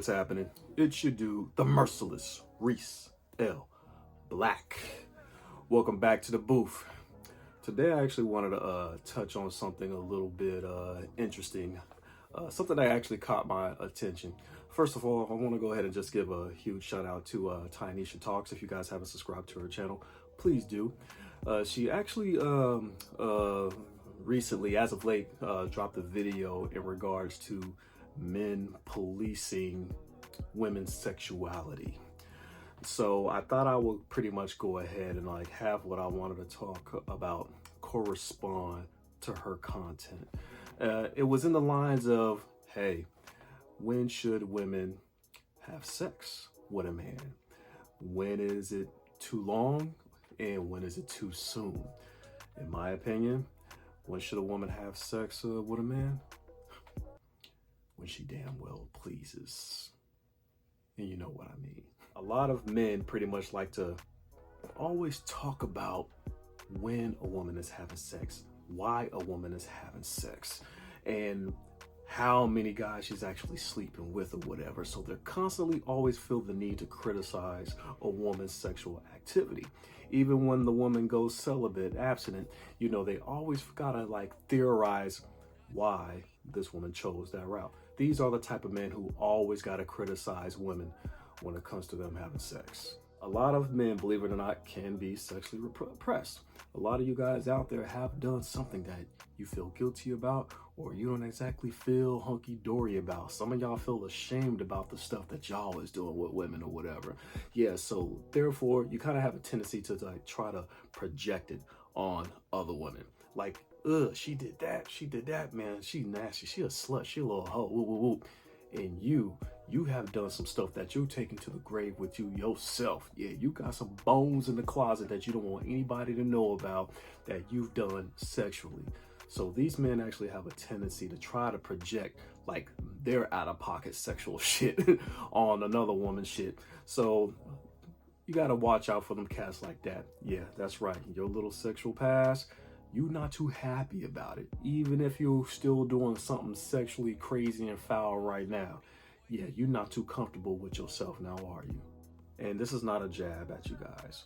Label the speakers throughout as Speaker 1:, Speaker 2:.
Speaker 1: happening? It's your dude, the merciless Reece L. Black. Welcome back to the booth. Today I actually wanted to touch on something a little bit interesting, something that actually caught my attention. First of all, I want to go ahead and just give a huge shout out to DannyEBTracks. If you guys haven't subscribed to her channel, please do. She actually recently, as of late, dropped a video in regards to men policing women's sexuality. So I thought I would pretty much go ahead and have what I wanted to talk about correspond to her content. It was in the lines of, hey, when should women have sex with a man? When is it too long and when is it too soon? In my opinion, when should a woman have sex with a man? When she damn well pleases. And you know what I mean. A lot of men pretty much like to always talk about when a woman is having sex, why a woman is having sex, and how many guys she's actually sleeping with or whatever. So they're constantly always feel the need to criticize a woman's sexual activity. Even when the woman goes celibate, abstinent, you know, they always gotta theorize why this woman chose that route. These are the type of men who always gotta criticize women when it comes to them having sex. A lot of men, believe it or not, can be sexually repressed. A lot of you guys out there have done something that you feel guilty about, or you don't exactly feel hunky-dory about. Some of y'all feel ashamed about the stuff that y'all is doing with women or whatever. Yeah, so therefore, you kind of have a tendency to try to project it on other women. Like, ugh, she did that, man. She nasty, she a slut, she a little hoe, woo, woo, woo. And you have done some stuff that you're taking to the grave with you yourself. Yeah, you got some bones in the closet that you don't want anybody to know about that you've done sexually. So these men actually have a tendency to try to project their out-of-pocket sexual shit on another woman's shit. So you got to watch out for them cats like that. Yeah, that's right. Your little sexual past, you're not too happy about it. Even if you're still doing something sexually crazy and foul right now. Yeah, you're not too comfortable with yourself now, are you? And this is not a jab at you guys,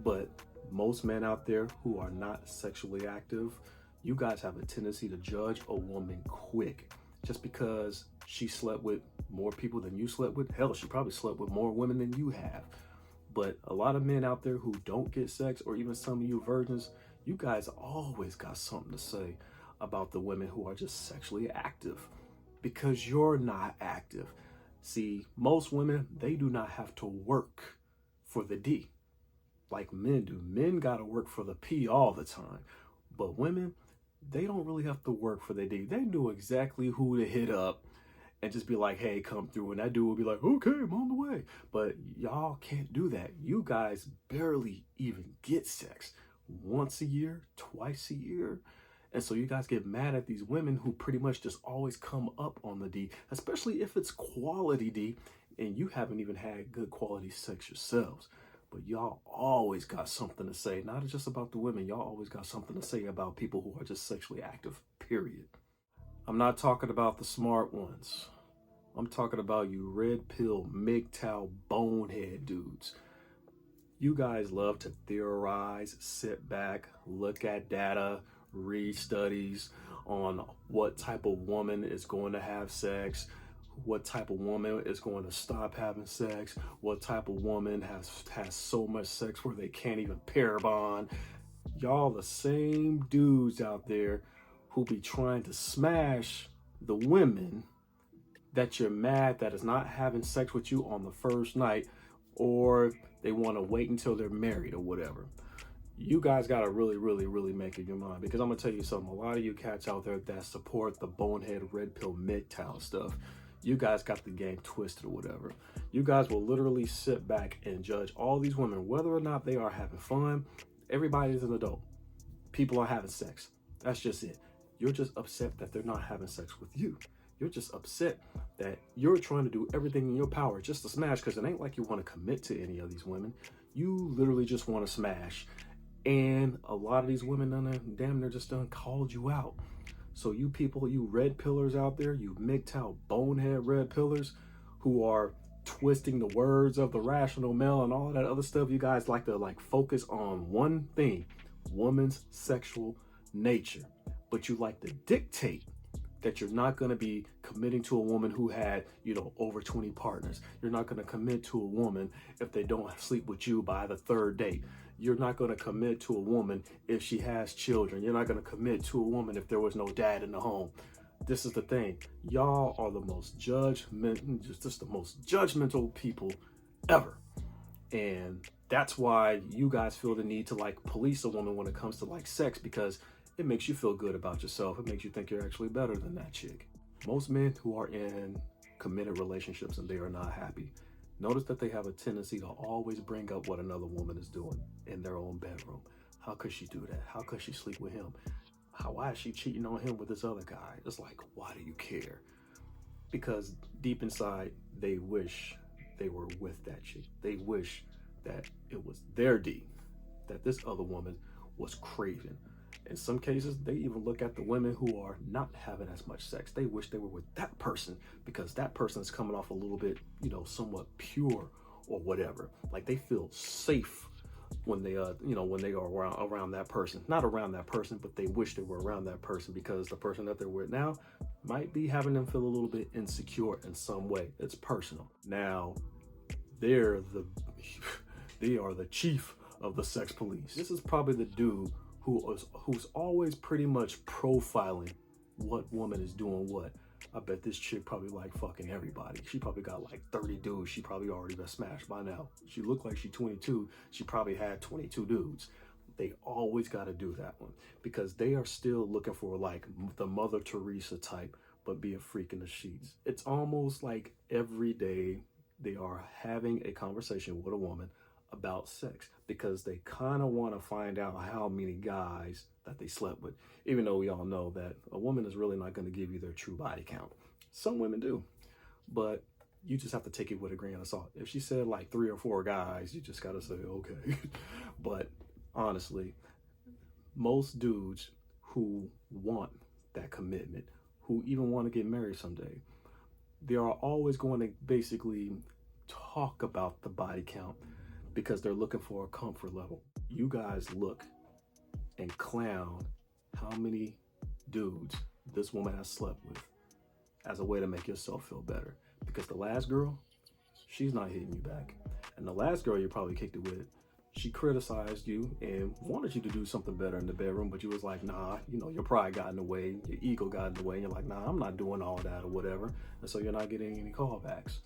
Speaker 1: but most men out there who are not sexually active, you guys have a tendency to judge a woman quick just because she slept with more people than you slept with. Hell, she probably slept with more women than you have. But a lot of men out there who don't get sex, or even some of you virgins, you guys always got something to say about the women who are just sexually active because you're not active. See, most women, they do not have to work for the D like men do. Men got to work for the P all the time. But women, they don't really have to work for the D. They know exactly who to hit up and just be like, hey, come through. And that dude will be like, okay, I'm on the way. But y'all can't do that. You guys barely even get sex. Once a year, twice a year. And so you guys get mad at these women who pretty much just always come up on the D, especially if it's quality D and you haven't even had good quality sex yourselves. But y'all always got something to say, not just about the women. Y'all always got something to say about people who are just sexually active, period. I'm not talking about the smart ones. I'm talking about you red pill, MGTOW, bonehead dudes. You guys love to theorize, sit back, look at data, read studies on what type of woman is going to have sex, what type of woman is going to stop having sex, what type of woman has so much sex where they can't even pair bond. Y'all the same dudes out there who be trying to smash the women that you're mad that is not having sex with you on the first night, or they want to wait until they're married or whatever. You guys got to really make up your mind, because I'm going to tell you something. A lot of you cats out there that support the bonehead red pill MGTOW stuff, you guys got the game twisted or whatever. You guys will literally sit back and judge all these women, whether or not they are having fun. Everybody is an adult. People are having sex. That's just it. You're just upset that they're not having sex with you. You're just upset that you're trying to do everything in your power just to smash, because it ain't like you want to commit to any of these women. You literally just want to smash. And a lot of these women damn near just done called you out. So you people, you red pillars out there, you MGTOW bonehead red pillars, who are twisting the words of the rational male and all that other stuff. You guys like to focus on one thing, woman's sexual nature, but you like to dictate that you're not going to be committing to a woman who had, over 20 partners. You're not going to commit to a woman if they don't sleep with you by the third date. You're not going to commit to a woman if she has children. You're not going to commit to a woman if there was no dad in the home. This is the thing. Y'all are the most just the most judgmental people ever. And that's why you guys feel the need to police a woman when it comes to sex, because it makes you feel good about yourself. It makes you think you're actually better than that chick. Most men who are in committed relationships and they are not happy, notice that they have a tendency to always bring up what another woman is doing in their own bedroom. How could she do that? How could she sleep with him? Why is she cheating on him with this other guy? It's like, why do you care? Because deep inside, they wish they were with that chick. They wish that it was their D, that this other woman was craving. In some cases, they even look at the women who are not having as much sex. They wish they were with that person because that person is coming off a little bit, somewhat pure or whatever. Like they feel safe when they, when they are around that person. Not around that person, but they wish they were around that person because the person that they're with now might be having them feel a little bit insecure in some way. It's personal. Now, they are the chief of the sex police. This is probably the dude who's always pretty much profiling what woman is doing what. I bet this chick probably fucking everybody. She probably got 30 dudes. She probably already been smashed by now. She looked like she 22. She probably had 22 dudes. They always got to do that one because they are still looking for the Mother Teresa type, but be a freak in the sheets. It's almost like every day they are having a conversation with a woman about sex because they kind of want to find out how many guys that they slept with, even though we all know that a woman is really not going to give you their true body count. Some women do, but you just have to take it with a grain of salt. If she said 3 or 4 guys, you just got to say, okay. But honestly, most dudes who want that commitment, who even want to get married someday, they are always going to basically talk about the body count because they're looking for a comfort level. You guys look and clown how many dudes this woman has slept with as a way to make yourself feel better. Because the last girl, she's not hitting you back. And the last girl you probably kicked it with, she criticized you and wanted you to do something better in the bedroom, but you was like, nah, your pride got in the way, your ego got in the way, and you're like, nah, I'm not doing all that or whatever. And so you're not getting any callbacks.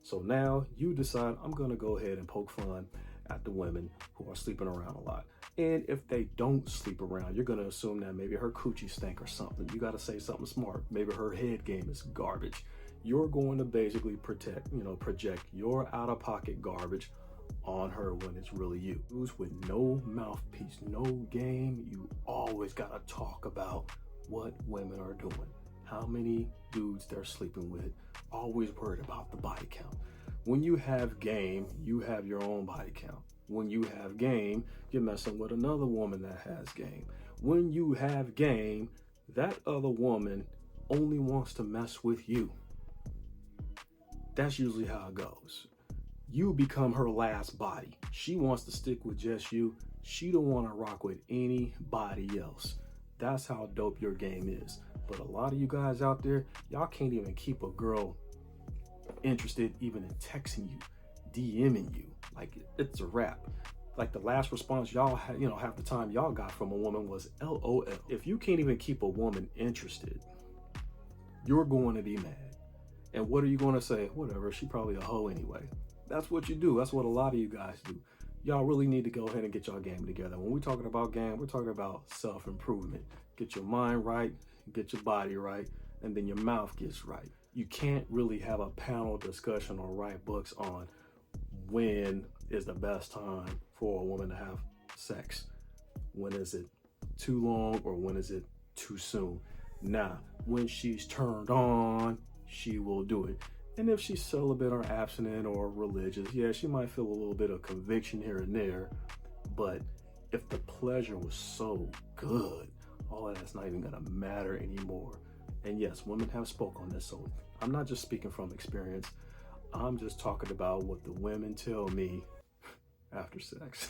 Speaker 1: So now you decide, I'm gonna go ahead and poke fun at the women who are sleeping around a lot. And if they don't sleep around, you're gonna assume that maybe her coochie stank or something. You gotta say something smart. Maybe her head game is garbage. You're going to basically project your out-of-pocket garbage on her when it's really you. Who's with no mouthpiece, no game, you always gotta talk about what women are doing, how many dudes they're sleeping with, always worried about the body count. When you have game, you have your own body count. When you have game, you're messing with another woman that has game. When you have game, that other woman only wants to mess with you. That's usually how it goes. You become her last body. She wants to stick with just you. She don't want to rock with anybody else. That's how dope your game is. But a lot of you guys out there, y'all can't even keep a girl interested even in texting you, DMing you. It's a wrap. The last response y'all had, half the time y'all got from a woman was LOL. If you can't even keep a woman interested, you're going to be mad. And what are you going to say? Whatever, she probably a hoe anyway. That's what you do. That's what a lot of you guys do. Y'all really need to go ahead and get y'all game together. When we're talking about game, we're talking about self-improvement. Get your mind right, get your body right, and then your mouth gets right. You can't really have a panel discussion or write books on when is the best time for a woman to have sex. When is it too long or when is it too soon? Nah, when she's turned on, she will do it. And if she's celibate or abstinent or religious, yeah, she might feel a little bit of conviction here and there. But if the pleasure was so good, all of that's not even gonna matter anymore. And yes, women have spoke on this, so I'm not just speaking from experience. I'm just talking about what the women tell me after sex.